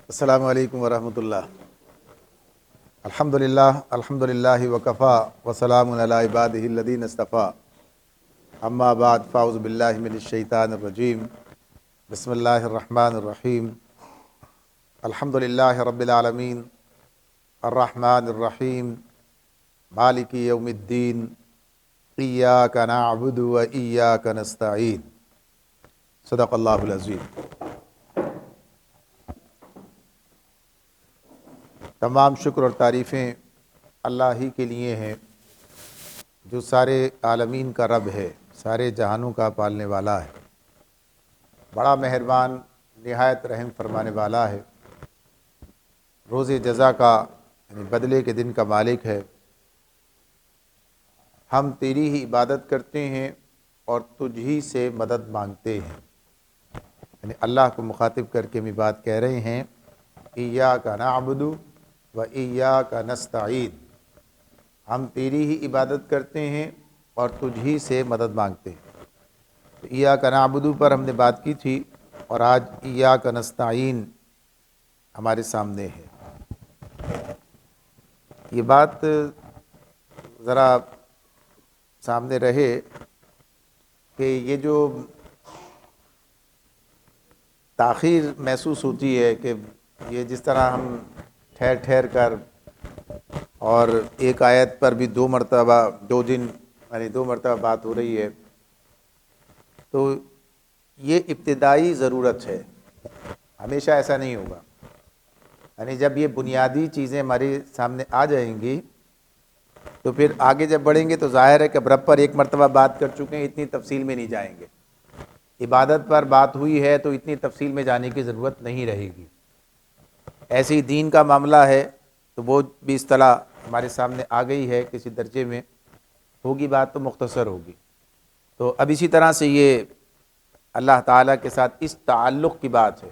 السلام علیکم ورحمۃ اللہ۔ الحمدللہ وکفا وسلام علی عبادہ الذین اصطفیٰ، اما بعد فاعوذ باللہ من الشیطان الرجیم، بسم اللہ الرحمن الرحیم۔ الحمدللہ رب العالمین، الرحمن الرحیم، مالک یوم الدین، ایاک نعبد و ایاک نستعین۔ صدق اللہ العظیم۔ تمام شکر اور تعریفیں اللہ ہی کے لیے ہیں جو سارے عالمین کا رب ہے، سارے جہانوں کا پالنے والا ہے، بڑا مہربان، نہایت رحم فرمانے والا ہے، روز جزا کا یعنی بدلے کے دن کا مالک ہے۔ ہم تیری ہی عبادت کرتے ہیں اور تجھ ہی سے مدد مانگتے ہیں، یعنی اللہ کو مخاطب کر کے ہم یہ بات کہہ رہے ہیں، ایاک نعبد و ایاک نستعین، ہم تیری ہی عبادت کرتے ہیں اور تجھ ہی سے مدد مانگتے ہیں۔ تو ایاک نعبد پر ہم نے بات کی تھی اور آج ایاک نستعین ہمارے سامنے ہے۔ یہ بات ذرا سامنے رہے کہ یہ جو تاخیر محسوس ہوتی ہے کہ یہ جس طرح ہم ٹھہر ٹھہر کر اور ایک آیت پر بھی دو مرتبہ بات ہو رہی ہے، تو یہ ابتدائی ضرورت ہے، ہمیشہ ایسا نہیں ہوگا۔ یعنی جب یہ بنیادی چیزیں ہمارے سامنے آ جائیں گی تو پھر آگے جب بڑھیں گے تو ظاہر ہے کہ اب رب پر ایک مرتبہ بات کر چکے ہیں، اتنی تفصیل میں نہیں جائیں گے۔ عبادت پر بات ہوئی ہے تو اتنی تفصیل میں جانے کی ضرورت نہیں رہے گی۔ ایسے ہی دین کا معاملہ ہے تو وہ بھی اصطلاح ہمارے سامنے آ گئی ہے، کسی درجے میں ہوگی بات تو مختصر ہوگی۔ تو اب اسی طرح سے یہ اللہ تعالیٰ کے ساتھ اس تعلق کی بات ہے،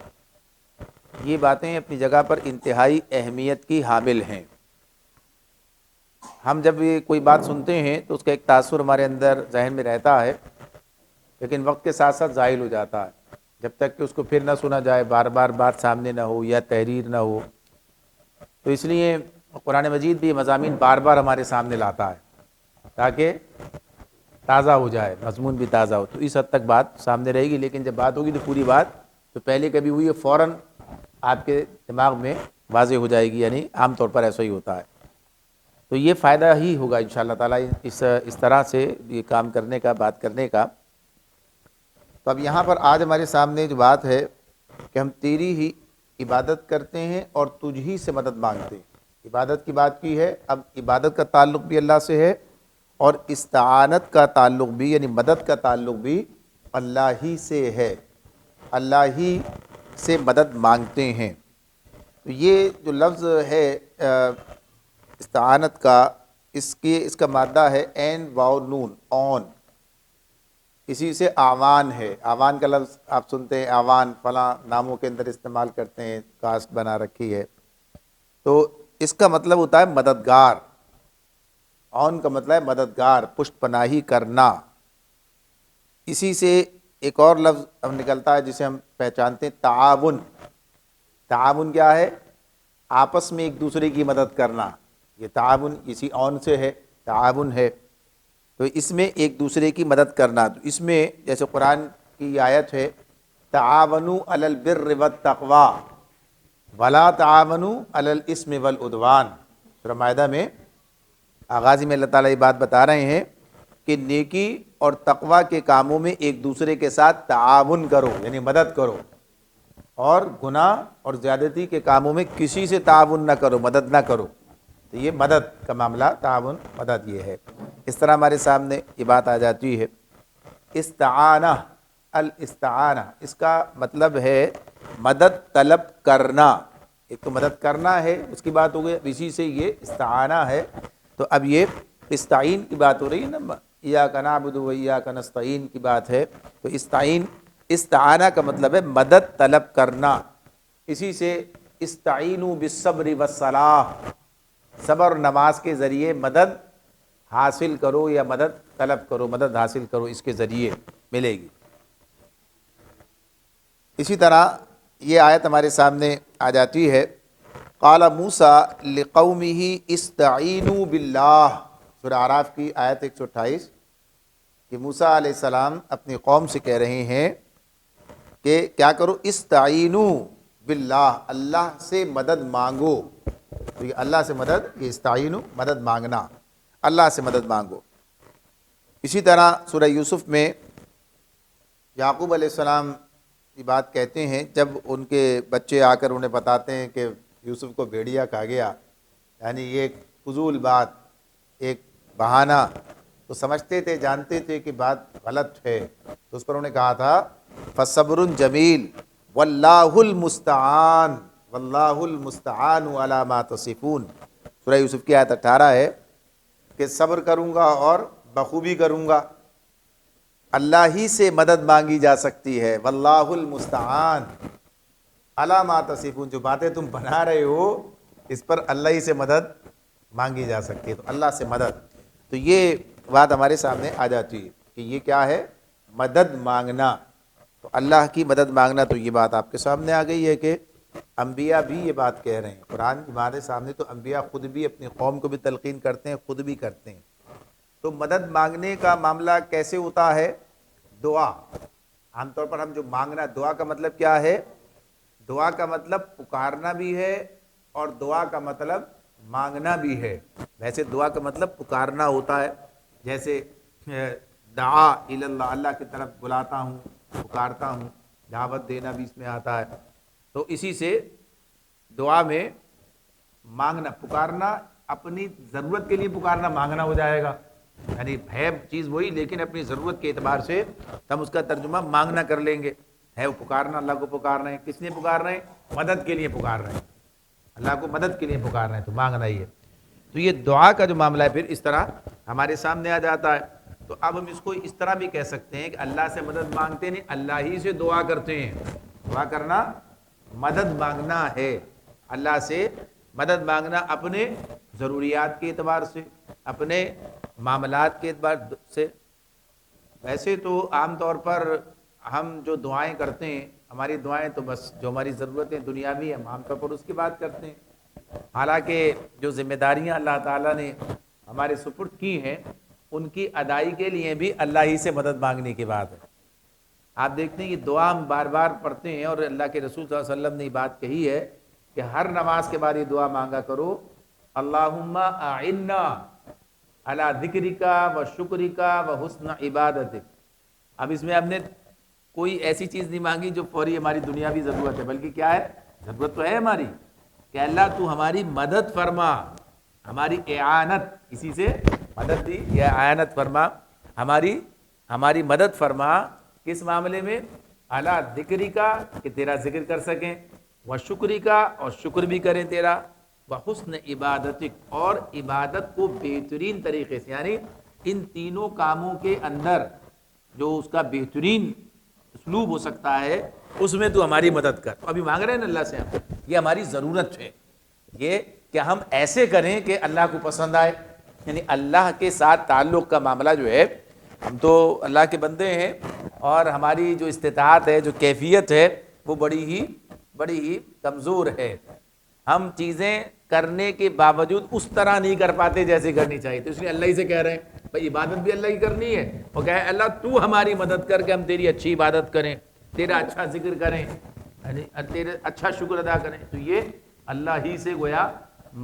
یہ باتیں اپنی جگہ پر انتہائی اہمیت کی حامل ہیں۔ ہم جب یہ کوئی بات سنتے ہیں تو اس کا ایک تاثر ہمارے اندر ذہن میں رہتا ہے، لیکن وقت کے ساتھ ساتھ زائل ہو جاتا ہے جب تک کہ اس کو پھر نہ سنا جائے، بار بار بات سامنے نہ ہو یا تحریر نہ ہو۔ تو اس لیے قرآن مجید بھی یہ مضامین بار بار ہمارے سامنے لاتا ہے تاکہ تازہ ہو جائے، مضمون بھی تازہ ہو۔ تو اس حد تک بات سامنے رہے گی، لیکن جب بات ہوگی تو پوری بات تو پہلے کبھی ہوئی ہے فوراً آپ کے دماغ میں واضح ہو جائے گی، یعنی عام طور پر ایسا ہی ہوتا ہے۔ تو یہ فائدہ ہی ہوگا انشاءاللہ تعالیٰ اس طرح سے یہ کام کرنے کا، بات کرنے کا۔ تو اب یہاں پر آج ہمارے سامنے جو بات ہے کہ ہم تیری ہی عبادت کرتے ہیں اور تجھ ہی سے مدد مانگتے ہیں۔ عبادت کی بات کی ہے، اب عبادت کا تعلق بھی اللہ سے ہے اور استعانت کا تعلق بھی یعنی مدد کا تعلق بھی اللہ ہی سے ہے، اللہ ہی سے مدد مانگتے ہیں۔ تو یہ جو لفظ ہے استعانت کا، اس کا مادہ ہے عین واو نون، اون، اسی سے آوان ہے۔ آوان کا لفظ آپ سنتے ہیں، آوان فلاں ناموں کے اندر استعمال کرتے ہیں، کاسٹ بنا رکھی ہے، تو اس کا مطلب ہوتا ہے مددگار۔ اون کا مطلب ہے مددگار، پشت پناہی کرنا۔ اسی سے ایک اور لفظ ہم نکلتا ہے جسے ہم پہچانتے ہیں، تعاون۔ تعاون کیا ہے؟ آپس میں ایک دوسرے کی مدد کرنا، یہ تعاون اسی اون سے ہے، تعاون ہے۔ تو اس میں ایک دوسرے کی مدد کرنا، تو اس میں جیسے قرآن کی آیت ہے، تعاونوا علی البر والتقوی ولا تعاونوا علی الاثم والعدوان۔ سورہ مائدہ میں آغاز میں اللہ تعالیٰ یہ بات بتا رہے ہیں کہ نیکی اور تقوی کے کاموں میں ایک دوسرے کے ساتھ تعاون کرو، یعنی مدد کرو، اور گناہ اور زیادتی کے کاموں میں کسی سے تعاون نہ کرو، مدد نہ کرو۔ تو یہ مدد کا معاملہ، تعاون، مدد یہ ہے۔ اس طرح ہمارے سامنے یہ بات آ جاتی ہے۔ استعانہ، الاستعانہ، اس کا مطلب ہے مدد طلب کرنا۔ ایک تو مدد کرنا ہے، اس کی بات ہو گئی، اسی سے یہ استعانہ ہے۔ تو اب یہ استعین کی بات ہو رہی ہے نا، ایاک نعبد و ایاک نستعین کی بات ہے، تو استعانہ کا مطلب ہے مدد طلب کرنا۔ اسی سے استعینوا بالصبر والصلاۃ، صبر اور نماز کے ذریعے مدد حاصل کرو یا مدد طلب کرو، مدد حاصل کرو، اس کے ذریعے ملے گی۔ اسی طرح یہ آیت ہمارے سامنے آ جاتی ہے، قال موسیٰ لقومہ استعینوا باللہ، سورہ اعراف کی آیت 128، کہ موسیٰ علیہ السلام اپنی قوم سے کہہ رہے ہیں کہ کیا کرو، استعینوا باللہ، اللہ سے مدد مانگو۔ تو یہ اللہ سے مدد، یہ استعینوا مدد مانگنا، اللہ سے مدد مانگو۔ اسی طرح سورہ یوسف میں یعقوب علیہ السلام یہ بات کہتے ہیں جب ان کے بچے آ کر انہیں بتاتے ہیں کہ یوسف کو بھیڑیا کھا گیا، یعنی یہ ایک فضول بات، ایک بہانہ، تو سمجھتے تھے، جانتے تھے کہ بات غلط ہے، تو اس پر انہوں نے کہا تھا فصبر جمیل واللہ المستعان، واللہ المستعان علی ما تصفون۔ سورہ یوسف کی آیت 18 ہے کہ صبر کروں گا اور بخوبی کروں گا، اللہ ہی سے مدد مانگی جا سکتی ہے، واللہ المستعان علی ما تصفون، جو باتیں تم بنا رہے ہو اس پر اللہ ہی سے مدد مانگی جا سکتی ہے، تو اللہ سے مدد۔ تو یہ بات ہمارے سامنے آ جاتی ہے کہ یہ کیا ہے، مدد مانگنا، تو اللہ کی مدد مانگنا۔ تو یہ بات آپ کے سامنے آ گئی ہے کہ انبیاء بھی یہ بات کہہ رہے ہیں، قرآن ہمارے سامنے، تو انبیاء خود بھی اپنی قوم کو بھی تلقین کرتے ہیں، خود بھی کرتے ہیں۔ تو مدد مانگنے کا معاملہ کیسے ہوتا ہے؟ دعا، عام طور پر ہم جو مانگنا، دعا کا مطلب کیا ہے؟ دعا کا مطلب پکارنا بھی ہے اور دعا کا مطلب مانگنا بھی ہے۔ ویسے دعا کا مطلب پکارنا ہوتا ہے، جیسے دعا الی اللہ، اللہ کی طرف بلاتا ہوں، پکارتا ہوں، دعوت دینا بھی اس میں آتا ہے۔ تو اسی سے دعا میں مانگنا، پکارنا، اپنی ضرورت کے لیے پکارنا مانگنا ہو جائے گا، یعنی ہے چیز وہی لیکن اپنی ضرورت کے اعتبار سے ہم اس کا ترجمہ مانگنا کر لیں گے۔ ہے وہ پکارنا، اللہ کو پکار رہے ہیں، کس لیے پکار رہے ہیں؟ مدد کے لیے پکار رہے ہیں، اللہ کو مدد کے لیے پکار رہے ہیں، تو مانگنا ہی ہے۔ تو یہ دعا کا جو معاملہ ہے پھر اس طرح ہمارے سامنے آ جاتا ہے۔ تو اب ہم اس کو اس طرح بھی کہہ سکتے ہیں کہ اللہ سے مدد مانگتے نہیں، اللہ ہی سے دعا کرتے ہیں۔ دعا کرنا مدد مانگنا ہے، اللہ سے مدد مانگنا اپنے ضروریات کے اعتبار سے، اپنے معاملات کے اعتبار سے۔ ویسے تو عام طور پر ہم جو دعائیں کرتے ہیں، ہماری دعائیں تو بس جو ہماری ضرورتیں دنیاوی ہیں، ہم عام طور پر اس کی بات کرتے ہیں، حالانکہ جو ذمہ داریاں اللہ تعالیٰ نے ہمارے سپرد کی ہیں ان کی ادائی کے لیے بھی اللہ ہی سے مدد مانگنے کی بات ہے۔ آپ دیکھتے ہیں یہ دعا ہم بار بار پڑھتے ہیں، اور اللہ کے رسول صلی اللہ علیہ وسلم نے یہ بات کہی ہے کہ ہر نماز کے بعد یہ دعا مانگا کرو، اللہم اعنا علی ذکرک و شکرک و حسن عبادتک۔ اب اس میں ہم نے کوئی ایسی چیز نہیں مانگی جو فوری ہماری دنیاوی ضرورت ہے، بلکہ کیا ہے؟ ضرورت تو ہے ہماری کہ اللہ تو ہماری مدد فرما، ہماری اعانت، کسی سے مدد دی یا اعانت فرما، ہماری مدد فرما، کس معاملے میں؟ اعلیٰ ذکری کا، کہ تیرا ذکر کر سکیں، و شکری کا، اور شکر بھی کریں تیرا، و حسن عبادتک، اور عبادت کو بہترین طریقے سے، یعنی ان تینوں کاموں کے اندر جو اس کا بہترین اسلوب ہو سکتا ہے اس میں تو ہماری مدد کر۔ تو ابھی مانگ رہے ہیں نا اللہ سے ہم، یہ ہماری ضرورت ہے، یہ کہ ہم ایسے کریں کہ اللہ کو پسند آئے، یعنی اللہ کے ساتھ تعلق کا معاملہ جو ہے، ہم تو اللہ کے بندے ہیں اور ہماری جو استطاعت ہے، جو کیفیت ہے، وہ بڑی ہی کمزور ہے۔ ہم چیزیں کرنے کے باوجود اس طرح نہیں کر پاتے جیسے کرنی چاہیے، تو اس لیے اللہ ہی سے کہہ رہے ہیں بھائی عبادت بھی اللہ ہی کرنی ہے، اور کہے اللہ تو ہماری مدد کر کے ہم تیری اچھی عبادت کریں، تیرا اچھا ذکر کریں، تیرے اچھا شکر ادا کریں۔ تو یہ اللہ ہی سے گویا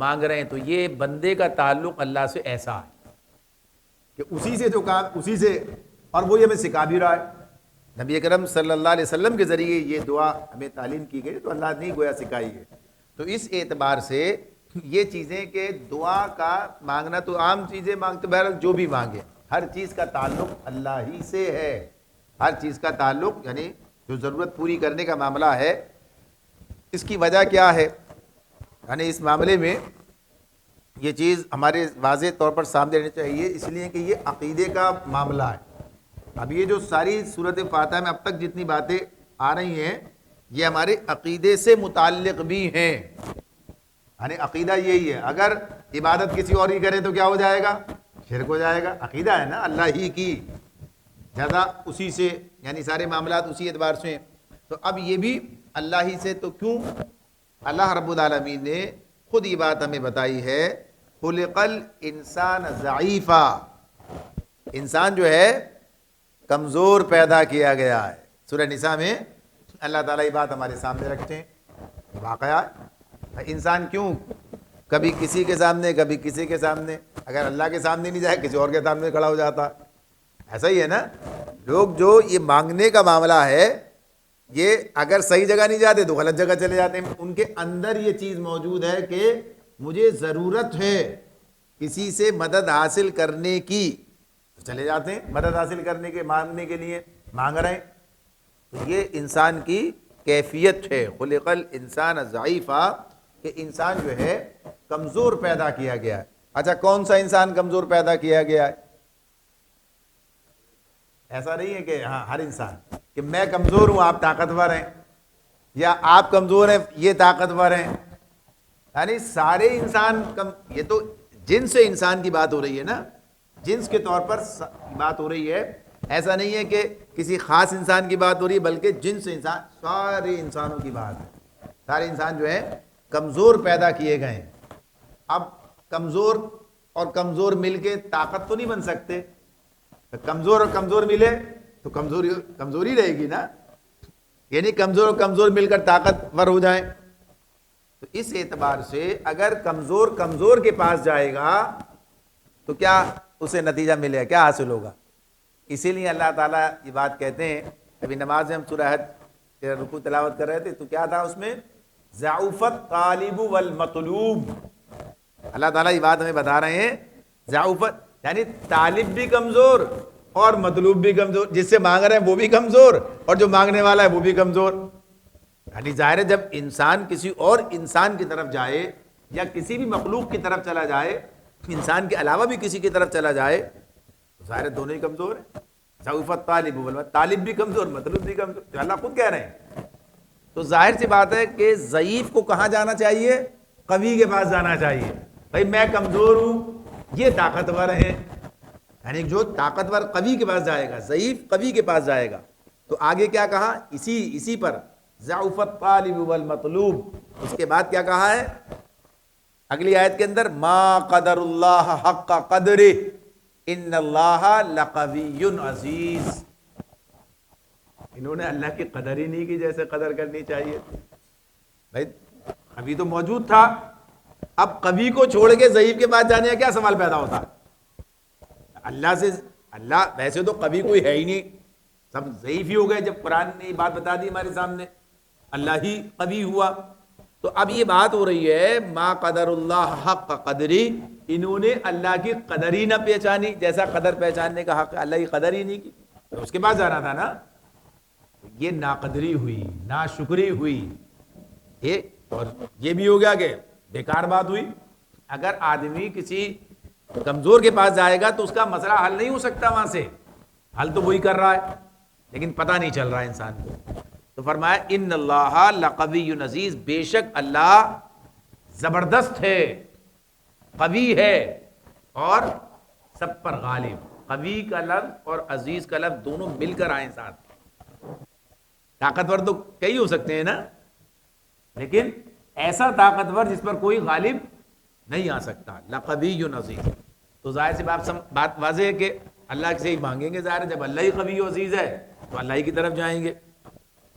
مانگ رہے ہیں۔ تو یہ بندے کا تعلق اللہ سے ایسا ہے کہ اسی سے جو کام اسی سے، اور وہ یہ ہمیں سکھا بھی رہا ہے۔ نبی اکرم صلی اللہ علیہ وسلم کے ذریعے یہ دعا ہمیں تعلیم کی گئی، تو اللہ نے ہی گویا سکھائی ہے۔ تو اس اعتبار سے یہ چیزیں کہ دعا کا مانگنا تو عام چیزیں مانگتے، بہرحال جو بھی مانگے، ہر چیز کا تعلق اللہ ہی سے ہے، ہر چیز کا تعلق، یعنی جو ضرورت پوری کرنے کا معاملہ ہے۔ اس کی وجہ کیا ہے؟ یعنی اس معاملے میں یہ چیز ہمارے واضح طور پر سامنے رہنی چاہیے، اس لیے کہ یہ عقیدے کا معاملہ ہے۔ اب یہ جو ساری سورۃ فاتحہ میں اب تک جتنی باتیں آ رہی ہیں یہ ہمارے عقیدے سے متعلق بھی ہیں، یعنی عقیدہ یہی ہے، اگر عبادت کسی اور ہی کرے تو کیا ہو جائے گا؟ شرک ہو جائے گا۔ عقیدہ ہے نا اللہ ہی کی، جزا اسی سے، یعنی سارے معاملات اسی اعتبار سے ہیں۔ تو اب یہ بھی اللہ ہی سے. تو کیوں؟ اللہ رب العالمین نے خود یہ بات ہمیں بتائی ہے، خلق الانسان ضعیفا، انسان جو ہے کمزور پیدا کیا گیا ہے. سورہ نساء میں اللہ تعالیٰ یہ بات ہمارے سامنے رکھتے ہیں. واقعہ انسان کیوں کبھی کسی کے سامنے کبھی کسی کے سامنے، اگر اللہ کے سامنے نہیں جائے کسی اور کے سامنے کھڑا ہو جاتا. ایسا ہی ہے نا، لوگ جو یہ مانگنے کا معاملہ ہے، یہ اگر صحیح جگہ نہیں جاتے تو غلط جگہ چلے جاتے ہیں. ان کے اندر یہ چیز موجود ہے کہ مجھے ضرورت ہے کسی سے مدد حاصل کرنے کی، تو چلے جاتے ہیں مدد حاصل کرنے کے، مانگنے کے لیے مانگ رہے ہیں. تو یہ انسان کی کیفیت ہے، خلق الانسان ضعیفا، کہ انسان جو ہے کمزور پیدا کیا گیا ہے. اچھا کون سا انسان کمزور پیدا کیا گیا ہے؟ ایسا نہیں ہے کہ ہاں ہر انسان، کہ میں کمزور ہوں آپ طاقتور ہیں، یا آپ کمزور ہیں یہ طاقتور ہیں. یعنی سارے انسان یہ تو جنس انسان کی بات ہو رہی ہے نا، جنس کے طور پر بات ہو رہی ہے. ایسا نہیں ہے کہ کسی خاص انسان کی بات ہو رہی ہے، بلکہ جنس انسان، سارے انسانوں کی بات ہے. سارے انسان جو ہے کمزور پیدا کیے گئے ہیں. اب کمزور اور کمزور مل کے طاقت تو نہیں بن سکتے. کمزور اور کمزور ملے تو کمزوری رہے گی نا، یعنی کمزور اور کمزور مل کر طاقتور ہو جائیں. تو اس اعتبار سے اگر کمزور کے پاس جائے گا تو کیا اسے نتیجہ ملے گا، کیا حاصل ہوگا؟ اسی لیے اللہ تعالیٰ یہ بات کہتے ہیں. ابھی نماز میں ہم سورہ حج کے رکوع تلاوت کر رہے تھے تو کیا تھا اس میں؟ ضعفت طالب والمطلوب. اللہ تعالیٰ یہ بات ہمیں بتا رہے ہیں، ضعفت یعنی طالب بھی کمزور اور مطلوب بھی کمزور، جس سے مانگ رہے ہیں وہ بھی کمزور اور جو مانگنے والا ہے وہ بھی کمزور. یعنی ظاہر ہے جب انسان کسی اور انسان کی طرف جائے یا کسی بھی مخلوق کی طرف چلا جائے، انسان کے علاوہ بھی کسی کی طرف چلا جائے، تو ظاہر ہے دونوں ہی کمزور ہیں. ضعفت طالب، طالب بھی کمزور مطلوب بھی کمزور، جو اللہ خود کہہ رہے ہیں. تو ظاہر سی بات ہے کہ ضعیف کو کہاں جانا چاہیے؟ قوی کے پاس جانا چاہیے. بھائی میں کمزور ہوں، یہ طاقتور ہیں، یعنی جو طاقتور قوی کے پاس جائے گا، ضعیف قوی کے پاس جائے گا. تو آگے کیا کہا؟ اسی پر ضعفت طالب والمطلوب. اس کے بعد کیا کہا ہے اگلی آیت کے اندر؟ ما قدر اللہ حق قدرہ ان اللہ لقوی عزیز. انہوں نے اللہ کی قدر ہی نہیں کی جیسے قدر کرنی چاہیے. بھائی قوی تو موجود تھا، اب قوی کو چھوڑ کے ضعیف کے پاس جانے کا کیا سوال پیدا ہوتا؟ اللہ ویسے تو قوی کوئی ہے ہی نہیں، سب ضعیف ہی ہو گئے. جب قرآن نے یہ بات بتا دی ہمارے سامنے، اللہ ہی قوی ہوا. تو اب یہ بات ہو رہی ہے ما قدر اللہ حق قدری، انہوں نے اللہ کی قدر ہی نہ پہچانی جیسا قدر پہچاننے کا حق ہے، اللہ کی قدر ہی نہیں کی. تو اس کے بعد جانا تھا نا. یہ ناقدری ہوئی، ناشکری ہوئی، اور یہ بھی ہو گیا کہ بیکار بات ہوئی. اگر آدمی کسی کمزور کے پاس جائے گا تو اس کا مسئلہ حل نہیں ہو سکتا، وہاں سے حل تو وہی کر رہا ہے لیکن پتہ نہیں چل رہا ہے انسان کو. تو فرمایا ان اللہ لقوی عزیز، بے شک اللہ زبردست ہے، قوی ہے اور سب پر غالب. قوی کا لفظ اور عزیز کا لفظ دونوں مل کر آئے ساتھ. طاقتور تو کئی ہو سکتے ہیں نا، لیکن ایسا طاقتور جس پر کوئی غالب نہیں آ سکتا. لقوی عزیز. تو ظاہر سی بات واضح ہے کہ اللہ سے ہی مانگیں گے. ظاہر ہے جب اللہ ہی قوی و عزیز ہے تو اللہ ہی کی طرف جائیں گے.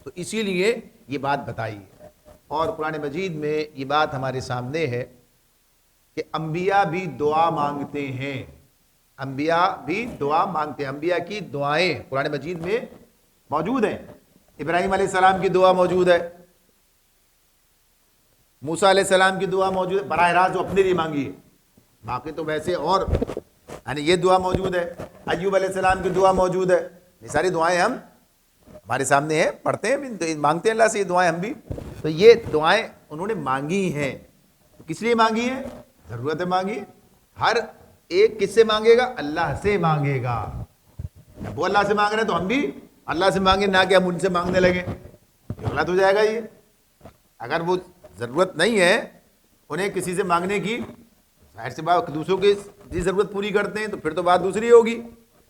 تو اسی لیے یہ بات بتائی ہے. اور قرآن مجید میں یہ بات ہمارے سامنے ہے کہ انبیاء بھی دعا مانگتے ہیں. انبیاء بھی دعا مانگتے ہیں. انبیاء کی دعائیں قرآن مجید میں موجود ہیں. ابراہیم علیہ السلام کی دعا موجود ہے، موسیٰ علیہ السلام کی دعا موجود ہے، براہ راست جو اپنے لیے مانگی ہے. باقی تو ویسے اور یعنی یہ دعا موجود ہے. ایوب علیہ السلام کی دعا موجود ہے. یہ ساری دعائیں ہم ہمارے سامنے ہیں، پڑھتے ہیں، مانگتے ہیں اللہ سے یہ دعائیں ہم بھی. تو یہ دعائیں انہوں نے مانگی ہیں. تو کس لیے مانگی ہیں؟ ضرورتیں مانگی. ہر ایک کس سے مانگے گا؟ اللہ سے مانگے گا. وہ اللہ سے مانگ رہے ہیں تو ہم بھی اللہ سے مانگیں، نہ کہ ہم ان سے مانگنے لگیں. غلط ہو جائے گا یہ. اگر وہ ضرورت نہیں ہے انہیں کسی سے مانگنے کی، ظاہر سی بات دوسروں کی ضرورت پوری کرتے ہیں تو پھر تو بات دوسری ہوگی.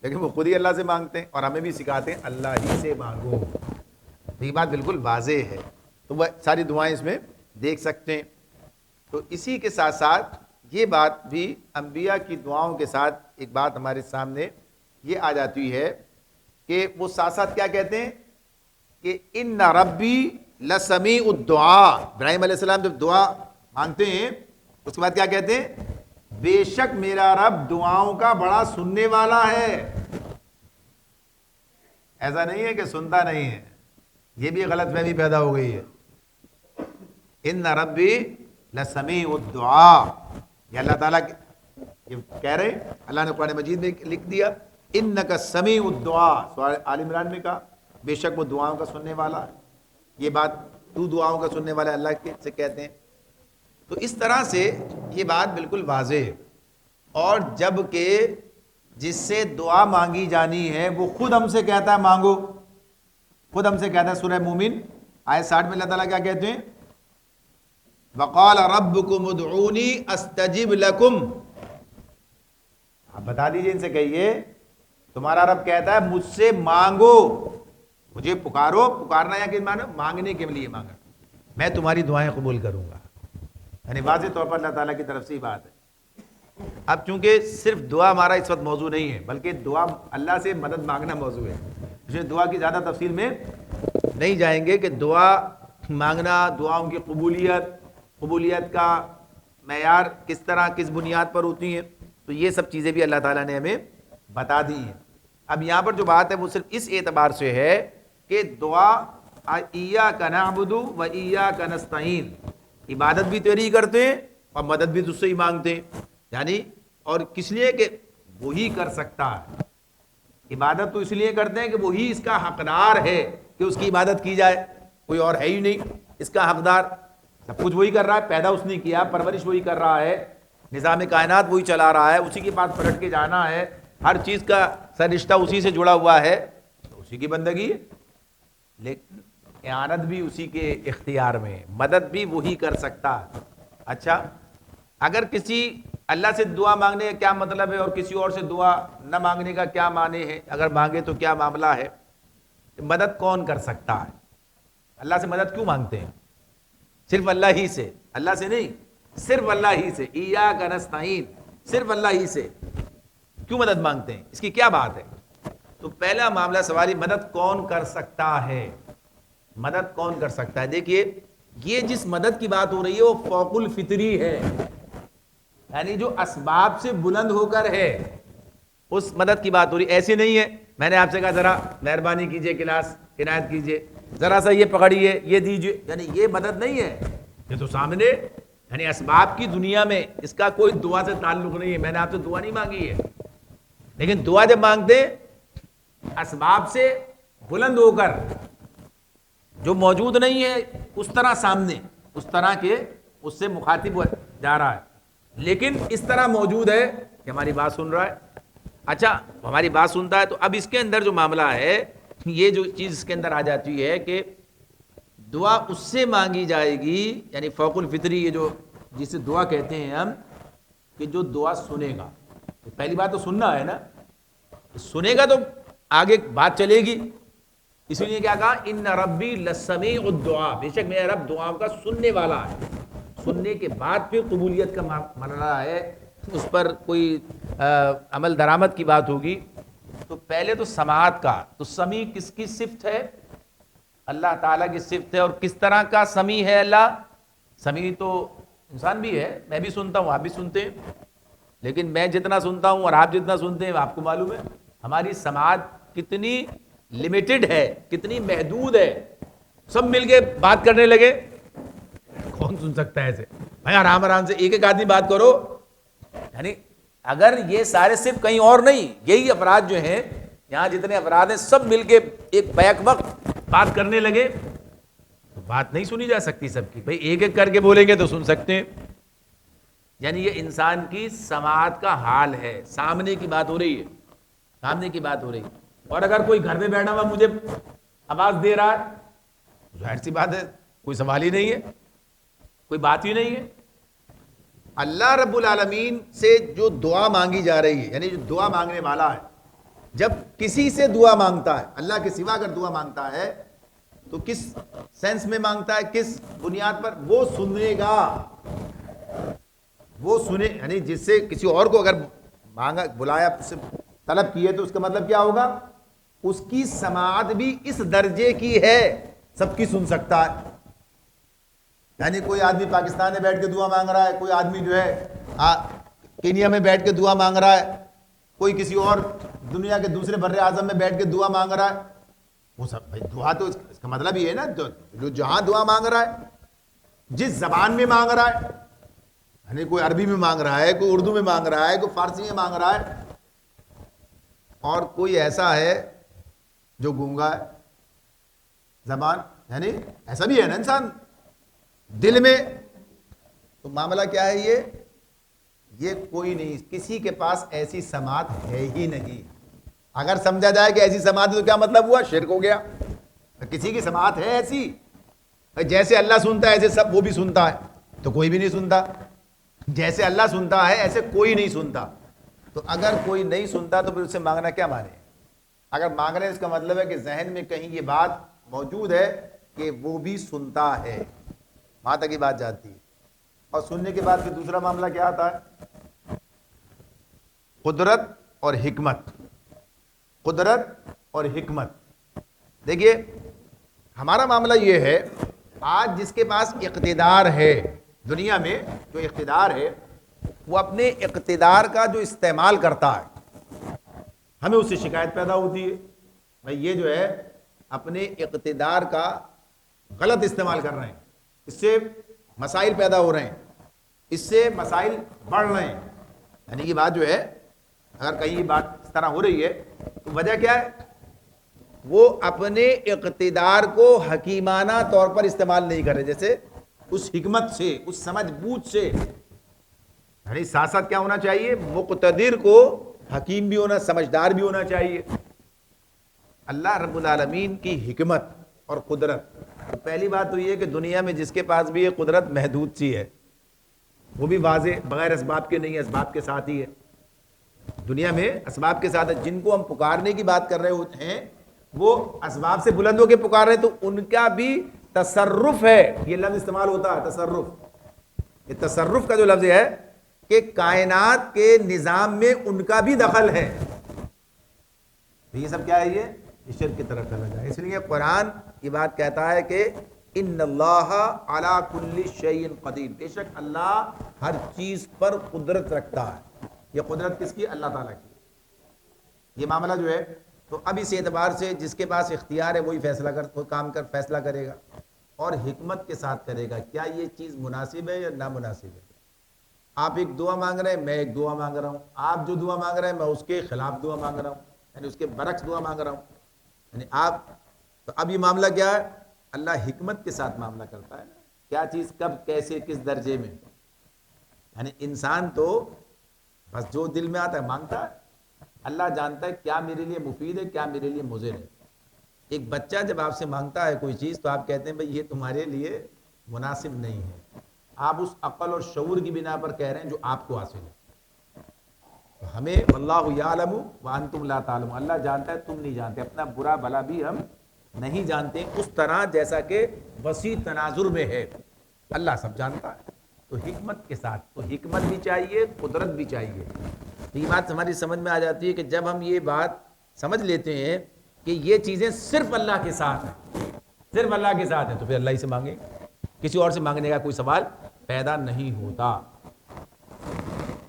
لیکن وہ خود ہی اللہ سے مانگتے ہیں اور ہمیں بھی سکھاتے ہیں اللہ ہی سے مانگو. یہ بات بالکل واضح ہے. تو وہ ساری دعائیں اس میں دیکھ سکتے ہیں۔ تو اسی کے ساتھ ساتھ یہ بات بھی انبیاء کی دعاؤں کے ساتھ ایک بات ہمارے سامنے یہ آ جاتی ہے کہ وہ ساتھ ساتھ کیا کہتے ہیں کہ ان ربی لسمیع الدعاء، ابراہیم علیہ السلام جب دعا مانگتے ہیں اس کے بعد کیا کہتے ہیں؟ بے شک میرا رب دعاؤں کا بڑا سننے والا ہے۔ ایسا نہیں ہے کہ سنتا نہیں ہے، یہ بھی غلط فہمی پیدا ہو گئی ہے۔ ان ربی لسمیع الدعاء، یہ اللہ تعالیٰ یہ کہہ رہے ہیں، اللہ نے قرآن مجید میں لکھ دیا انک سمیع الدعاء، سورہ آل عمران میں کہا بے شک وہ دعاؤں کا سننے والا ہے۔ یہ بات تو دعاؤں کا سننے والا اللہ کے سے کہتے ہیں۔ تو اس طرح سے یہ بات بالکل واضح ہے، اور جب کہ جس سے دعا مانگی جانی ہے وہ خود ہم سے کہتا ہے مانگو، خود ہم سے کہتا ہے۔ سورہ مومن آیت 60 میں اللہ تعالیٰ کیا کہتے ہیں؟ وقال ربکم ادعونی استجب لکم، آپ بتا دیجئے ان سے کہیے تمہارا رب کہتا ہے مجھ سے مانگو، مجھے پکارو، پکارنا یا کہ مانو مانگنے کے لیے مانگا، میں تمہاری دعائیں قبول کروں گا۔ یعنی واضح طور پر اللہ تعالیٰ کی طرف سے ہی بات ہے۔ اب چونکہ صرف دعا ہمارا اس وقت موضوع نہیں ہے، بلکہ دعا اللہ سے مدد مانگنا موضوع ہے، اس لیے دعا کی زیادہ تفصیل میں نہیں جائیں گے کہ دعا مانگنا، دعاؤں کی قبولیت کا معیار کس طرح کس بنیاد پر ہوتی ہیں، تو یہ سب چیزیں بھی اللہ تعالیٰ نے ہمیں بتا دی ہیں۔ اب یہاں پر جو بات ہے وہ صرف اس اعتبار سے ہے کہ دعا ایاک نعبد و ایاک نستعین، عبادت بھی تیری کرتے ہیں اور مدد بھی تجھ سے ہی مانگتے ہیں، یعنی اور کس لیے کہ وہی کر سکتا ہے۔ عبادت تو اس لیے کرتے ہیں کہ وہی اس کا حقدار ہے کہ اس کی عبادت کی جائے، کوئی اور ہے ہی نہیں اس کا حقدار، سب کچھ وہی کر رہا ہے، پیدا اس نے کیا، پرورش وہی کر رہا ہے، نظام کائنات وہی چلا رہا ہے، اسی کے پاس پلٹ کے جانا ہے، ہر چیز کا سر رشتہ اسی سے جڑا ہوا ہے، تو اسی کی بندگی ہے۔ لیکن اعانت بھی اسی کے اختیار میں، مدد بھی وہی کر سکتا ہے۔ اچھا، اگر کسی اللہ سے دعا مانگنے کا کیا مطلب ہے اور کسی اور سے دعا نہ مانگنے کا کیا معنی ہے، اگر مانگے تو کیا معاملہ ہے؟ مدد کون کر سکتا ہے؟ اللہ سے مدد کیوں مانگتے ہیں؟ صرف اللہ ہی سے، اللہ سے نہیں، صرف اللہ ہی سے، ایاک نستعین، صرف اللہ ہی سے کیوں مدد مانگتے ہیں؟ اس کی کیا بات ہے؟ تو پہلا معاملہ سوالی مدد کون کر سکتا ہے؟ مدد کون کر سکتا ہے؟ دیکھیے یہ جس مدد کی بات ہو رہی ہے وہ فوق الفطری ہے، یعنی جو اسباب سے بلند ہو کر ہے، اس مدد کی بات ہو رہی۔ ایسی نہیں ہے میں نے آپ سے کہا ذرا مہربانی کیجئے کلاس عنایت کیجئے، ذرا سا یہ پکڑیے، یہ دیجئے، یعنی یہ مدد نہیں ہے، یہ تو سامنے، یعنی اسباب کی دنیا میں اس کا کوئی دعا سے تعلق نہیں ہے۔ میں نے آپ سے دعا نہیں مانگی ہے، لیکن دعا جب مانگتے اسباب سے بلند ہو کر، جو موجود نہیں ہے اس طرح سامنے، اس طرح کے اس سے مخاطب جا رہا ہے، لیکن اس طرح موجود ہے کہ ہماری بات سن رہا ہے۔ اچھا، ہماری بات سنتا ہے، تو اب اس کے اندر جو معاملہ ہے، یہ جو چیز اس کے اندر آ جاتی ہے کہ دعا اس سے مانگی جائے گی، یعنی فوق الفطری، یہ جو جسے دعا کہتے ہیں ہم، کہ جو دعا سنے گا۔ پہلی بات تو سننا ہے نا، سنے گا تو آگے بات چلے گی، اس لیے کیا کہا ان ربی لسمیع الدعاء، بے شک میرا رب دعاؤں کا سننے والا ہے۔ سننے کے بعد پھر قبولیت کا مرحلہ ہے، اس پر کوئی عمل درآمد کی بات ہوگی۔ تو پہلے تو سماعت کا، تو سمیع کس کی صفت ہے؟ اللہ تعالیٰ کی صفت ہے۔ اور کس طرح کا سمیع ہے اللہ؟ سمیع تو انسان بھی ہے، میں بھی سنتا ہوں، آپ بھی سنتے ہیں، لیکن میں جتنا سنتا ہوں اور آپ جتنا سنتے ہیں آپ کو معلوم ہے ہماری سماعت کتنی لمیٹڈ ہے، کتنی محدود ہے۔ سب مل کے بات کرنے لگے، کون سن سکتا ہے ایسے؟ بھائی آرام آرام سے ایک ایک آدمی بات کرو، یعنی اگر یہ سارے صرف کہیں اور نہیں، یہی افراد جو ہیں یہاں جتنے افراد ہیں سب مل کے ایک بیک وقت بات کرنے لگے تو بات نہیں سنی جا سکتی سب کی۔ بھائی ایک ایک کر کے بولیں گے تو سن سکتے ہیں، یعنی یہ انسان کی سماعت کا حال ہے۔ سامنے کی بات ہو رہی ہے، سامنے کی بات ہو رہی ہے، اور اگر کوئی گھر میں بیٹھا ہوا مجھے آواز دے رہا ہے، ظاہر سی بات ہے کوئی سوال ہی نہیں ہے، کوئی بات ہی نہیں ہے۔ اللہ رب العالمین سے جو دعا مانگی جا رہی ہے، یعنی جو دعا مانگنے والا ہے، جب کسی سے دعا مانگتا ہے، اللہ کے سوا اگر دعا مانگتا ہے تو کس سینس میں مانگتا ہے, کس بنیاد پر؟ وہ سنے گا, وہ سنے, یعنی جس سے کسی اور کو اگر مانگا, بلایا, سے طلب کی ہے تو اس کا مطلب کیا ہوگا؟ اس کی سماعت بھی اس درجے کی ہے, سب کی سن سکتا ہے. یعنی کوئی آدمی پاکستان میں بیٹھ کے دعا مانگ رہا ہے, کوئی آدمی جو ہے کینیا میں بیٹھ کے دعا مانگ رہا ہے, کوئی کسی اور دنیا کے دوسرے بر اعظم میں بیٹھ کے دعا مانگ رہا ہے, وہ سب بھائی دعا تو اس کا مطلب یہ ہے نا, جو جہاں دعا مانگ رہا ہے, جس زبان میں مانگ رہا ہے, یعنی کوئی عربی میں مانگ رہا ہے, کوئی اردو میں مانگ رہا ہے, کوئی فارسی میں مانگ رہا ہے, اور کوئی ایسا ہے جو گونگا ہے زبان, یعنی ایسا بھی ہے نا انسان دل میں. تو معاملہ کیا ہے یہ کوئی نہیں, کسی کے پاس ایسی سماعت ہے ہی نہیں. اگر سمجھا جائے کہ ایسی سماعت تو کیا مطلب ہوا؟ شرک ہو گیا. کسی کی سماعت ہے ایسی؟ جیسے اللہ سنتا ہے ایسے سب وہ بھی سنتا ہے تو کوئی بھی نہیں سنتا. جیسے اللہ سنتا ہے ایسے کوئی نہیں سنتا. تو اگر کوئی نہیں سنتا تو پھر اس سے مانگنا کیا مانے؟ اگر مانگ رہے ہیں اس کا مطلب ہے کہ ذہن میں کہیں یہ بات موجود ہے کہ وہ بھی سنتا ہے, وہاں تک یہ بات جاتی ہے. اور سننے کے بعد پھر دوسرا معاملہ کیا آتا ہے؟ قدرت اور حکمت. قدرت اور حکمت. دیکھیے ہمارا معاملہ یہ ہے, آج جس کے پاس اقتدار ہے دنیا میں, جو اقتدار ہے وہ اپنے اقتدار کا جو استعمال کرتا ہے, ہمیں اس سے شکایت پیدا ہوتی ہے, بھائی یہ جو ہے اپنے اقتدار کا غلط استعمال کر رہے ہیں, اس سے مسائل پیدا ہو رہے ہیں, اس سے مسائل بڑھ رہے ہیں. یعنی یہ بات جو ہے اگر کہیں یہ بات اس طرح ہو رہی ہے تو وجہ کیا ہے؟ وہ اپنے اقتدار کو حکیمانہ طور پر استعمال نہیں کر رہے. جیسے اس حکمت سے, اس سمجھ بوجھ سے, یعنی ساتھ ساتھ کیا ہونا چاہیے؟ مقتدر کو حکیم بھی ہونا, سمجھدار بھی ہونا چاہیے. اللہ رب العالمین کی حکمت اور قدرت, تو پہلی بات تو یہ کہ دنیا میں جس کے پاس بھی یہ قدرت محدود سی ہے, وہ بھی واضح بغیر اسباب کے نہیں ہے, اسباب کے ساتھ ہی ہے. دنیا میں اسباب کے ساتھ ہے. جن کو ہم پکارنے کی بات کر رہے ہوتے ہیں وہ اسباب سے بلند ہو کے پکار رہے ہیں, تو ان کا بھی تصرف ہے. یہ لفظ استعمال ہوتا ہے تصرف. یہ تصرف کا جو لفظ ہے کہ کائنات کے نظام میں ان کا بھی دخل ہے. یہ سب کیا ہے؟ یہ شرک کی طرف چلا جائے. اس لیے قرآن یہ بات کہتا ہے کہ ان اللہ علی کل شیء قدیر, بے شک اللہ ہر چیز پر قدرت رکھتا ہے. یہ قدرت کس کی؟ اللہ تعالیٰ کی. یہ معاملہ جو ہے تو اب اس اعتبار سے جس کے پاس اختیار ہے وہی فیصلہ کرے گا اور حکمت کے ساتھ کرے گا. کیا یہ چیز مناسب ہے یا نامناسب ہے؟ آپ ایک دعا مانگ رہے ہیں, میں ایک دعا مانگ رہا ہوں. آپ جو دعا مانگ رہے ہیں میں اس کے خلاف دعا مانگ رہا ہوں, یعنی اس کے برعکس دعا مانگ رہا ہوں. یعنی آپ تو اب یہ معاملہ کیا ہے؟ اللہ حکمت کے ساتھ معاملہ کرتا ہے. کیا چیز کب کیسے کس درجے میں, یعنی انسان تو بس جو دل میں آتا ہے مانگتا ہے. اللہ جانتا ہے کیا میرے لیے مفید ہے, کیا میرے لیے مضر ہے. ایک بچہ جب آپ سے مانگتا ہے کوئی چیز تو آپ کہتے ہیں بھئی یہ تمہارے لیے مناسب نہیں ہے. آپ اس عقل اور شعور کی بنا پر کہہ رہے ہیں جو آپ کو حاصل ہے. ہمیں واللہ یعلم وانتم لا تعلمون, اللہ جانتا ہے تم نہیں جانتے. اپنا برا بھلا بھی ہم نہیں جانتے اس طرح جیسا کہ وسیع تناظر میں ہے. اللہ سب جانتا ہے. تو حکمت کے ساتھ, تو حکمت بھی چاہیے, قدرت بھی چاہیے. تو یہ بات ہماری سمجھ میں آ جاتی ہے کہ جب ہم یہ بات سمجھ لیتے ہیں کہ یہ چیزیں صرف اللہ کے ساتھ ہیں, صرف اللہ کے ساتھ ہیں, تو پھر اللہ ہی سے مانگیں. کسی اور سے مانگنے کا کوئی سوال پیدا نہیں ہوتا.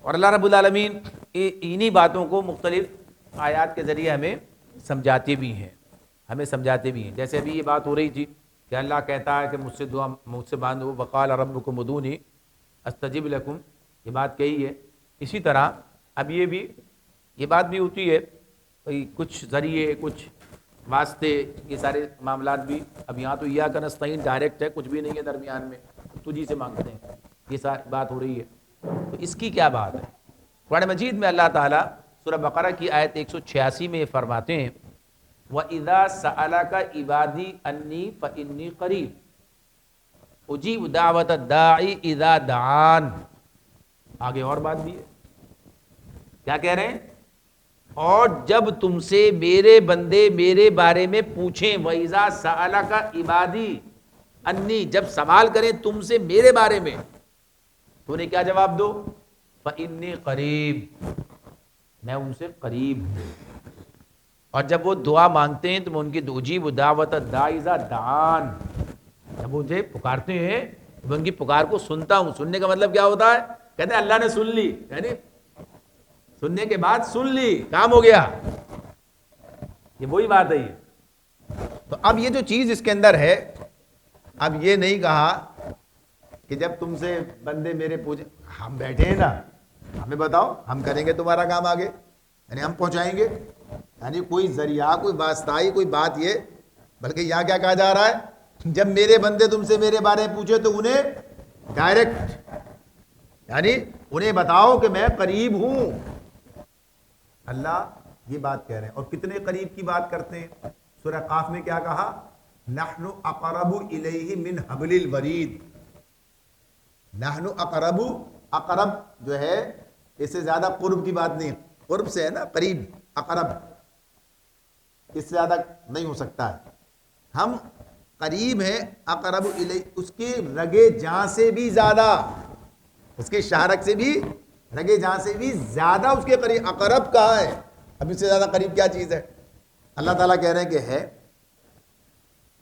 اور اللہ رب العالمین انہی باتوں کو مختلف آیات کے ذریعے ہمیں سمجھاتے بھی ہیں, جیسے ابھی یہ بات ہو رہی تھی کہ اللہ کہتا ہے کہ مجھ سے مانگو, وقال ربکم ادعونی استجب لکم, یہ بات کہی ہے. اسی طرح اب یہ بات بھی ہوتی ہے کچھ ذریعے, کچھ واسطے, یہ سارے معاملات بھی. اب یہاں تو ایاک نستعین ڈائریکٹ ہے, کچھ بھی نہیں ہے درمیان میں, تجھی سے مانگتے ہیں, یہ ساری بات ہو رہی ہے. تو اس کی کیا بات ہے؟ قرآن مجید میں اللہ تعالیٰ سورہ بقرہ کی آیت 186 میں یہ فرماتے ہیں وَإِذَا سَأَلَكَ عِبَادِي أَنِّي فَإِنِّي قَرِيبٌ أُجِيبُ دَعْوَةَ الدَّاعِ إِذَا دَعَانِ. آگے اور بات بھی ہے, کیا کہہ رہے ہیں؟ اور جب تم سے میرے بندے میرے بارے میں پوچھیں، وَإِذَا سَأَلَكَ عِبَادِي انی، جب سوال کریں تم سے میرے بارے میں، تو انہیں کیا جواب دو؟ فَإِنِّي قریب، میں ان سے قریب ہوں۔ اور جب وہ دعا مانگتے ہیں تو میں ان کی اجیب دعوت الداعی اذا دعان، جب وہ مجھے پکارتے ہیں میں ان کی پکار کو سنتا ہوں۔ سننے کا مطلب کیا ہوتا ہے؟ کہتے ہیں اللہ نے سن لی، یعنی سننے کے بعد سن لی، کام ہو گیا، یہ وہی بات ہے۔ یہ تو اب یہ جو چیز اس کے اندر ہے، اب یہ نہیں کہا کہ جب تم سے بندے میرے پوچھے، ہم بیٹھے ہیں نا، ہمیں بتاؤ، ہم کریں گے تمہارا کام آگے، یعنی ہم پہنچائیں گے، یعنی کوئی ذریعہ، کوئی واسطائی، کوئی بات یہ، بلکہ یہاں کیا کہا جا رہا ہے، جب میرے بندے تم سے میرے بارے میں پوچھے تو انہیں ڈائریکٹ، یعنی انہیں بتاؤ کہ میں قریب ہوں۔ اللہ یہ بات کہہ رہے ہیں، اور کتنے قریب کی بات کرتے ہیں؟ سورہ قاف میں کیا کہا؟ نحن اقرب الیہ من حبل الورید۔ نحن اقرب، اقرب جو ہے اس سے زیادہ قرب کی بات نہیں، قرب سے ہے نا، قریب، اقرب اس سے زیادہ نہیں ہو سکتا ہے، ہم قریب ہیں، اقرب الیہ، اس کے رگے جاں سے بھی زیادہ، اس کے شہرک سے بھی، رگے جاں سے بھی زیادہ اس کے قریب۔ اقرب کہا ہے، اب اس سے زیادہ قریب کیا چیز ہے؟ اللہ تعالیٰ کہہ رہے ہیں کہ ہے،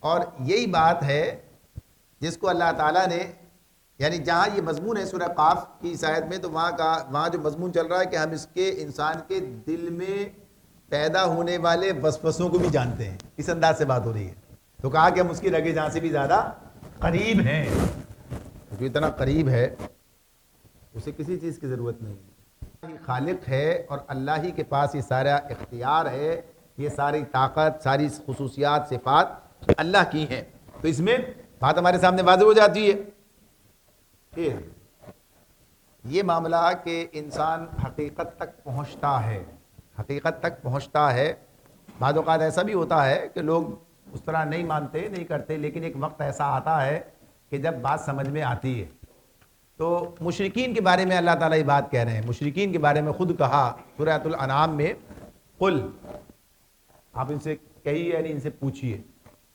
اور یہی بات ہے جس کو اللہ تعالیٰ نے، یعنی جہاں یہ مضمون ہے سورہ قاف کی اس آیت میں، تو وہاں جو مضمون چل رہا ہے کہ ہم اس کے انسان کے دل میں پیدا ہونے والے وسوسوں کو بھی جانتے ہیں، اس انداز سے بات ہو رہی ہے، تو کہا کہ ہم اس کی رگے جاں سے بھی زیادہ قریب ہیں، جو اتنا قریب ہے اسے کسی چیز کی ضرورت نہیں ہے، اللہ ہی خالق ہے اور اللہ ہی کے پاس یہ سارا اختیار ہے، یہ ساری طاقت، ساری خصوصیات، صفات اللہ کی ہیں، تو اس میں بات ہمارے سامنے واضح ہو جاتی ہے کہ یہ معاملہ کہ انسان حقیقت تک پہنچتا ہے، حقیقت تک پہنچتا ہے، بعض اوقات ایسا بھی ہوتا ہے کہ لوگ اس طرح نہیں مانتے، نہیں کرتے، لیکن ایک وقت ایسا آتا ہے کہ جب بات سمجھ میں آتی ہے۔ تو مشرکین کے بارے میں اللہ تعالیٰ یہ بات کہہ رہے ہیں، مشرکین کے بارے میں خود کہا سورۃ الانعام میں، قل، آپ ان سے کہیے، یعنی ان سے پوچھیے،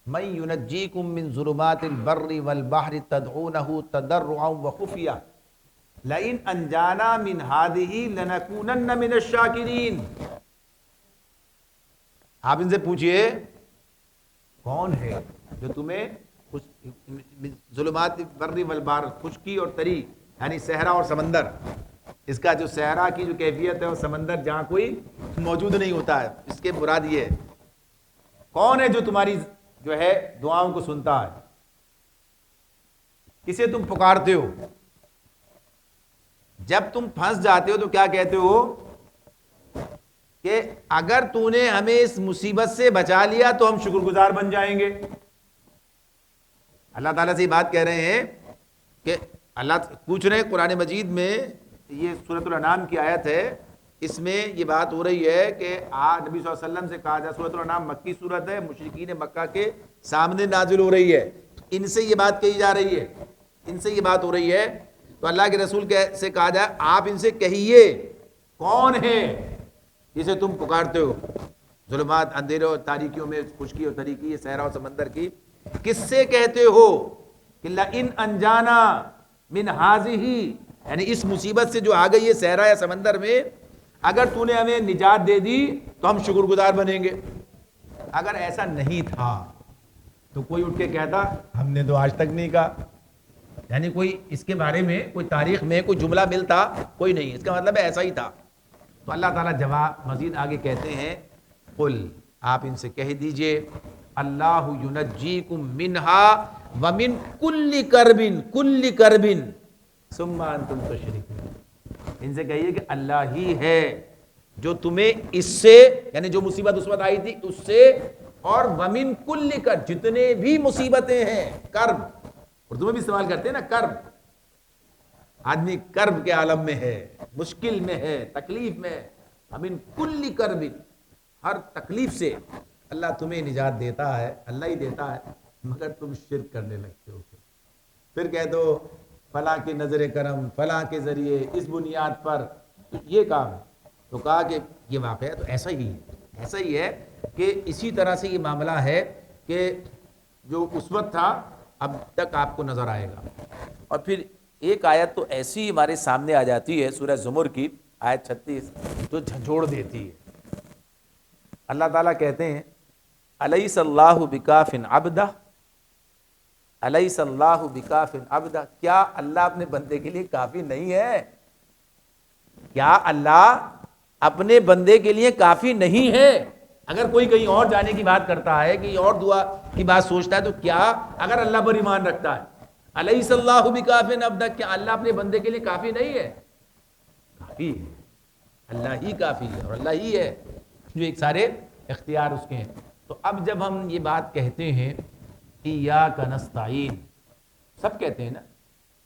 من ینجیکم من ظلمات البر والبحر تدعونہ تضرعا وخفیہ لئن انجانا من ہذہ لنکونن من الشاکرین۔ آپ ان سے پوچھئے کون ہے جو تمہیں ظلمات البر والبحر، خشکی اور تری، یعنی صحرا اور سمندر، اس کا جو صحرا کی جو کیفیت ہے اور سمندر جہاں کوئی موجود نہیں ہوتا ہے، اس کے مراد یہ ہے، کون ہے جو تمہاری جو ہے دعاؤں کو سنتا ہے، کسے تم پکارتے ہو، جب تم پھنس جاتے ہو تو کیا کہتے ہو کہ اگر تو نے ہمیں اس مصیبت سے بچا لیا تو ہم شکر گزار بن جائیں گے۔ اللہ تعالیٰ سے یہ بات کہہ رہے ہیں کہ اللہ پوچھ رہے ہیں، قرآن مجید میں یہ سورۃ الانعام کی آیت ہے، اس میں یہ بات ہو رہی ہے کہ نبی صلی اللہ علیہ وسلم سے کہا جائے، سورۃ الانعام مکی سورت ہے، مشرکین مکہ کے سامنے نازل ہو رہی ہے، ان سے یہ بات کہی جا رہی ہے، ان سے یہ بات ہو رہی ہے، تو اللہ کے رسول سے کہا جائے آپ ان سے کہیے کون ہے جسے تم پکارتے ہو، ظلمات، اندھیروں اور تاریکیوں میں، خشکی اور تریکی، صحرا اور سمندر کی، کس سے کہتے ہو کہ لئن انجانا من ہذہ، یعنی اس مصیبت سے جو آ گئی ہے صحرا یا سمندر میں، اگر تو نے ہمیں نجات دے دی تو ہم شکر گزار بنیں گے۔ اگر ایسا نہیں تھا تو کوئی اٹھ کے کہتا ہم نے تو آج تک نہیں کہا، یعنی کوئی اس کے بارے میں کوئی تاریخ میں کوئی جملہ ملتا کوئی نہیں، اس کا مطلب ہے ایسا ہی تھا۔ تو اللہ تعالیٰ جواب مزید آگے کہتے ہیں، قل، آپ ان سے کہہ دیجئے، اللہ ینجیکم منہا ومن کل کرب، کل کرب ثم انتم تشرکون، ان سے کہیے کہ اللہ ہی ہے جو تمہیں اس سے، یعنی جو مصیبت اس وقت آئی تھی اس سے، اور ومن کل کرب، جتنے بھی مصیبتیں ہیں، کرب اردو میں بھی استعمال کرتے ہیں نا، کرب، آدمی کرب کے عالم میں ہے، مشکل میں ہے، تکلیف میں، ومن کل کرب، ہر تکلیف سے اللہ تمہیں نجات دیتا ہے، اللہ ہی دیتا ہے، مگر تم شرک کرنے لگتے ہو، پھر کہہ دو فلاں کی نظر کرم، فلاں کے ذریعے، اس بنیاد پر، تو یہ کام ہے۔ تو کہا کہ یہ واقعہ تو ایسا ہی ہے کہ اسی طرح سے یہ معاملہ ہے کہ جو اس وقت تھا اب تک آپ کو نظر آئے گا. اور پھر ایک آیت تو ایسی ہمارے سامنے آ جاتی ہے سورہ زمر کی آیت 36 جو جھنجھوڑ دیتی ہے. اللہ تعالیٰ کہتے ہیں الیس اللہ بکاف عبدہ، الیس اللہ بکاف عبدہ، کیا اللہ اپنے بندے کے لیے کافی نہیں ہے؟ کیا اللہ اپنے بندے کے لیے کافی نہیں ہے؟ اگر کوئی کہیں اور جانے کی بات کرتا ہے، کہیں اور دعا کی بات سوچتا ہے، تو کیا اگر اللہ پر ایمان رکھتا ہے الیس اللہ بکاف عبدہ، کیا اللہ اپنے بندے کے لیے کافی نہیں ہے؟ کافی ہے، اللہ ہی کافی ہے، اور اللہ ہی ہے جو ایک سارے اختیار اس کے ہیں. تو اب جب ہم یہ بات کہتے ہیں ایاک نستعین، سب کہتے ہیں نا،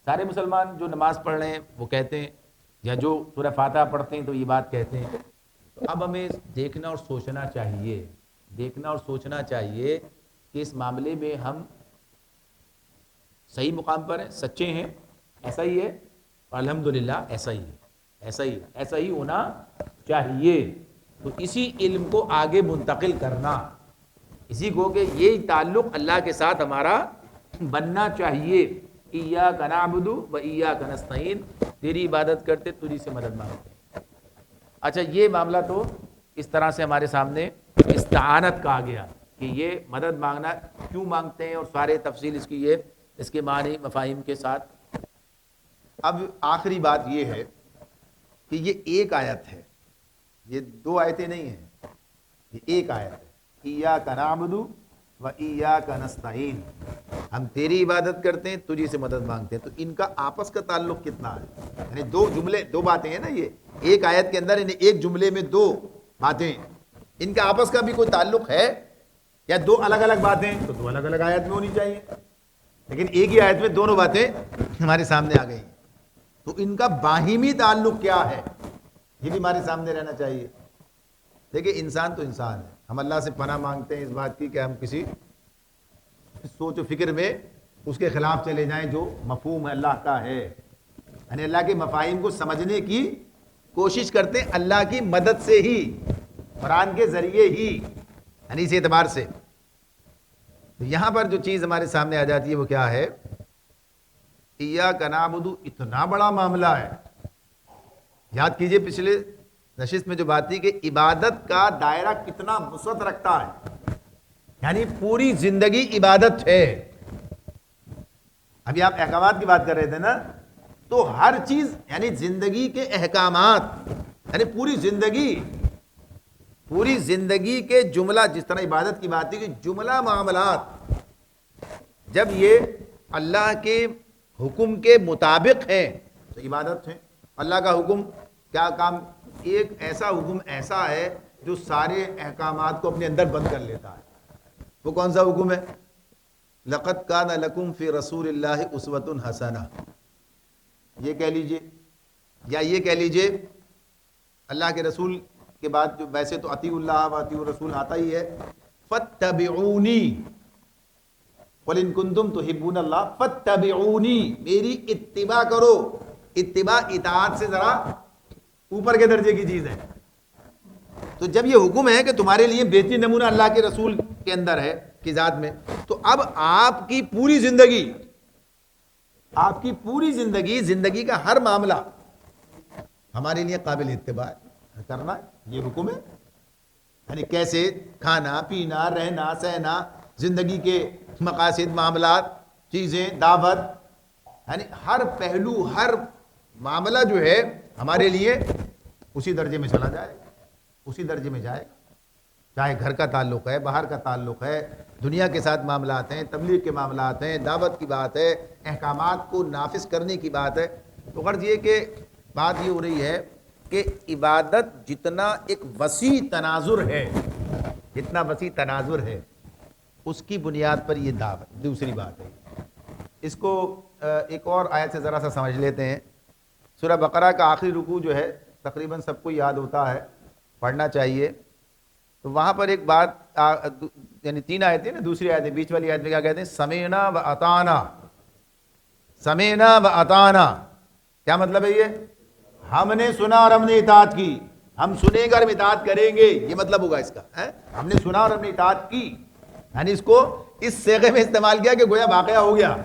سارے مسلمان جو نماز پڑھ رہے ہیں وہ کہتے ہیں، یا جو سورہ فاتحہ پڑھتے ہیں تو یہ بات کہتے ہیں. تو اب ہمیں دیکھنا اور سوچنا چاہیے کہ اس معاملے میں ہم صحیح مقام پر ہیں، سچے ہیں، ایسا ہی ہے. الحمدللہ ایسا ہی ہونا چاہیے. تو اسی علم کو آگے منتقل کرنا، اسی کو کہ یہ تعلق اللہ کے ساتھ ہمارا بننا چاہیے. ایاک نعبد و ایاک نستعین، تیری عبادت کرتے تجھی سے مدد مانگتے. اچھا، یہ معاملہ تو اس طرح سے ہمارے سامنے استعانت کا آ گیا کہ یہ مدد مانگنا کیوں مانگتے ہیں، اور سارے تفصیل اس کی اس کے معنی مفاہیم کے ساتھ. اب آخری بات یہ ہے کہ یہ ایک آیت ہے، یہ دو آیتیں نہیں ہیں، یہ ایک آیت ہے. ایاک نعبد و ایاک نستعین، ہم تیری عبادت کرتے ہیں، تجھی سے مدد مانگتے ہیں. تو ان کا آپس کا تعلق کتنا ہے؟ یعنی دو باتیں ہیں نا، یہ ایک آیت کے اندر، یعنی ایک جملے میں دو باتیں، ان کا آپس کا بھی کوئی تعلق ہے یا دو الگ الگ باتیں؟ تو دو الگ الگ آیت میں ہونی چاہیے، لیکن ایک ہی آیت میں دونوں باتیں ہمارے سامنے آ گئی. تو ان کا باہمی تعلق کیا ہے، یہ بھی ہمارے سامنے رہنا چاہیے. دیکھیں، انسان تو انسان ہے، ہم اللہ سے پناہ مانگتے ہیں اس بات کی کہ ہم کسی سوچ و فکر میں اس کے خلاف چلے جائیں جو مفہوم اللہ کا ہے. یعنی اللہ کے مفاہیم کو سمجھنے کی کوشش کرتے ہیں اللہ کی مدد سے ہی، قرآن کے ذریعے ہی، یعنی اس اعتبار سے. تو یہاں پر جو چیز ہمارے سامنے آ جاتی ہے وہ کیا ہے؟ ایاک نعبد، اتنا بڑا معاملہ ہے. یاد کیجئے پچھلے نشست میں جو بات تھی کہ عبادت کا دائرہ کتنا وسعت رکھتا ہے، یعنی پوری زندگی عبادت ہے. ابھی آپ احکامات کی بات کر رہے تھے نا، تو ہر چیز یعنی زندگی کے احکامات، یعنی پوری زندگی کے جملہ، جس طرح عبادت کی بات تھی کہ جملہ معاملات جب یہ اللہ کے حکم کے مطابق ہیں تو عبادت ہے. اللہ کا حکم کیا کام؟ ایک ایسا حکم ایسا ہے جو سارے احکامات کو اپنے اندر بند کر لیتا ہے. وہ کون سا حکم ہے؟ لقد کان لکم فی رسول اللہ اسوۃ حسنہ. یہ کہہ لیجئے، یا یہ کہہ لیجئے اللہ کے رسول کے بعد جو ویسے تو اطیعوا اللہ و اطیعوا الرسول آتا ہی ہے، فاتبعونی قل ان کنتم تحبون اللہ فاتبعونی، میری اتباع کرو. اتباع اطاعت سے ذرا اوپر کے درجے کی چیز ہے. تو جب یہ حکم ہے کہ تمہارے لیے بہترین نمونہ اللہ کے رسول کے اندر ہے کی ذات میں، تو اب آپ کی پوری زندگی کا ہر معاملہ ہمارے لیے قابل اتباع کرنا ہے. یہ حکم ہے، یعنی کیسے کھانا پینا، رہنا سہنا، زندگی کے مقاصد، معاملات، چیزیں، دعوت، یعنی ہر پہلو، ہر معاملہ جو ہے ہمارے لیے اسی درجے میں چلا جائے، اسی درجے میں جائے. چاہے گھر کا تعلق ہے، باہر کا تعلق ہے، دنیا کے ساتھ معاملات ہیں، تبلیغ کے معاملات ہیں، دعوت کی بات ہے، احکامات کو نافذ کرنے کی بات ہے. تو غرض یہ کہ بات یہ ہو رہی ہے کہ عبادت جتنا ایک وسیع تناظر ہے، جتنا وسیع تناظر ہے، اس کی بنیاد پر یہ دعوت دوسری بات ہے. اس کو ایک اور آیت سے ذرا سا سمجھ لیتے ہیں. سورہ بقرہ کا آخری رکوع جو ہے تقریباً سب کو یاد ہوتا ہے، پڑھنا چاہیے. تو وہاں پر ایک بات، یعنی 3 آیتیں نا، دوسری آیت بیچ والی آیت میں کیا کہتے ہیں؟ سمعنا و اطعنا. سمعنا و اطعنا کیا مطلب ہے؟ یہ ہم نے سنا اور ہم نے اطاعت کی، ہم سنیں گے اور ہم اطاعت کریں گے، یہ مطلب ہوگا اس کا، ہم نے سنا اور ہم نے اطاعت کی، یعنی اس کو اس صیغے میں استعمال کیا کہ گویا واقعہ ہو گیا،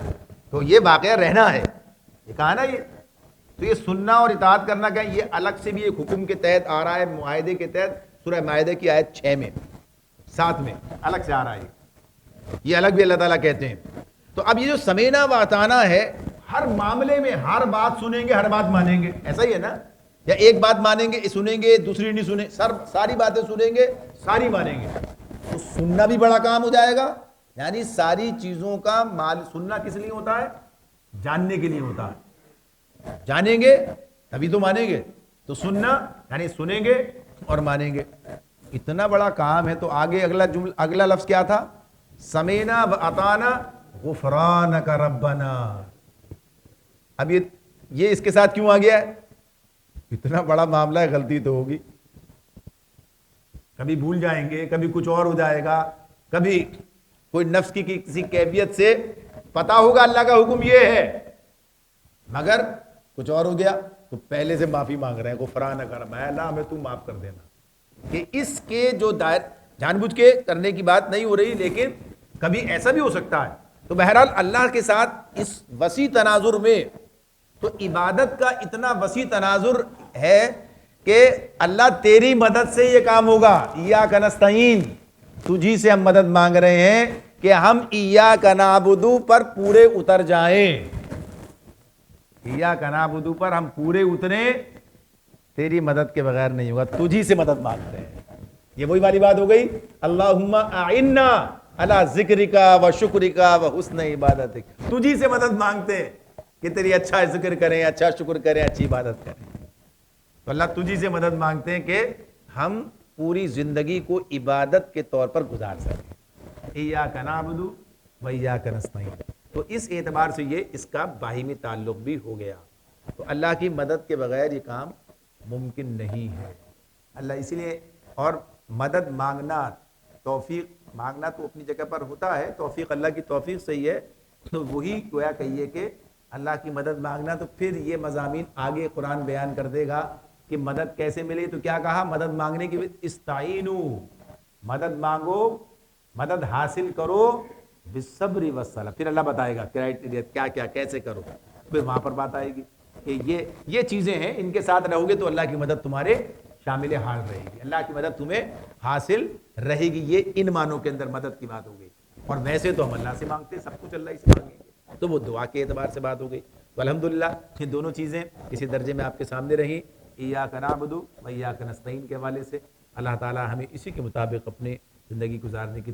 تو یہ واقعہ رہنا ہے، یہ کہا نا یہ، تو یہ سننا اور اطاعت کرنا کیا یہ الگ سے بھی ایک حکم کے تحت آ رہا ہے، معاہدے کے تحت، سورہ مائدہ کی آیت 6 میں 7 میں الگ سے آ رہا ہے، یہ الگ بھی اللہ تعالیٰ کہتے ہیں۔ تو اب یہ جو سمینا و اطاعنا ہے، ہر معاملے میں ہر بات سنیں گے، ہر بات مانیں گے، ایسا ہی ہے نا، یا ایک بات مانیں گے سنیں گے دوسری نہیں سنیں، ساری باتیں سنیں گے ساری مانیں گے، تو سننا بھی بڑا کام ہو جائے گا، یعنی ساری چیزوں کا مال سننا کس لیے ہوتا ہے؟ جاننے کے لیے ہوتا ہے، جانیں گے تبھی تو مانیں گے، تو سننا یعنی سنیں گے اور مانیں گے، اتنا بڑا کام ہے۔ تو آگے اگلا لفظ کیا تھا؟ سمینا و اطعنا غفرانک ربنا، اب یہ اس کے ساتھ کیوں آ گیا ہے؟ اتنا بڑا معاملہ ہے، غلطی تو ہوگی، کبھی بھول جائیں گے، کبھی کچھ اور ہو جائے گا، کبھی کوئی نفس کی کسی کیفیت سے پتا ہوگا اللہ کا حکم یہ ہے مگر کچھ اور ہو گیا، تو پہلے سے معافی مانگ رہے ہیں، غفرانک ربنا، اے اللہ ہمیں تو معاف کر دینا، کہ اس کے جو جان بوجھ کے کرنے کی بات نہیں ہو رہی، لیکن کبھی ایسا بھی ہو سکتا ہے۔ تو بہرحال اللہ کے ساتھ اس وسیع تناظر میں تو عبادت کا اتنا وسیع تناظر ہے کہ اللہ تیری مدد سے یہ کام ہوگا، ایاک نستعین، تجھی سے ہم مدد مانگ رہے ہیں کہ ہم ایاک نعبد پر پورے اتر جائیں، ایاک نعبد پر ہم پورے اتریں، تیری مدد کے بغیر نہیں ہوگا، تجھی سے مدد مانگتے ہیں۔ یہ وہی والی بات ہو گئی، اللہم اعنا علی ذکرک و شکرک و حسن عبادتک، تجھی سے مدد مانگتے ہیں کہ تیری اچھا ذکر کریں، اچھا شکر کریں، اچھی عبادت کریں، تو اللہ تجھی سے مدد مانگتے ہیں کہ ہم پوری زندگی کو عبادت کے طور پر گزار سکیں، ایاک نعبد و ایاک نستعین۔ تو اس اعتبار سے یہ اس کا باہمی تعلق بھی ہو گیا، تو اللہ کی مدد کے بغیر یہ کام ممکن نہیں ہے۔ اللہ اسی لیے، اور مدد مانگنا، توفیق مانگنا تو اپنی جگہ پر ہوتا ہے، توفیق اللہ کی توفیق سے ہی ہے، تو وہی گویا کہیے کہ اللہ کی مدد مانگنا، تو پھر یہ مضامین آگے قرآن بیان کر دے گا کہ مدد کیسے ملے، تو کیا کہا؟ مدد مانگنے کی استعینو، مدد مانگو، مدد حاصل کرو بالصبر والصلاۃ، پھر اللہ بتائے گا کرائٹیریا کیا کیا کیسے کرو، پھر وہاں پر بات آئے گی کہ یہ چیزیں ہیں، ان کے ساتھ رہو گے تو اللہ کی مدد تمہارے شامل حال رہے گی، اللہ کی مدد تمہیں حاصل رہے گی، یہ ان معنوں کے اندر مدد کی بات ہو گئی۔ اور ویسے تو ہم اللہ سے مانگتے ہیں، سب کچھ اللہ ہی سے مانگیں گے، تو وہ دعا کے اعتبار سے بات ہو گئی۔ تو الحمدللہ یہ دونوں چیزیں اسی درجے میں آپ کے سامنے رہیں، ایاک نعبد و ایاک نستعین کے حوالے سے۔ اللہ تعالی ہمیں اسی کے مطابق اپنی زندگی گزارنے کی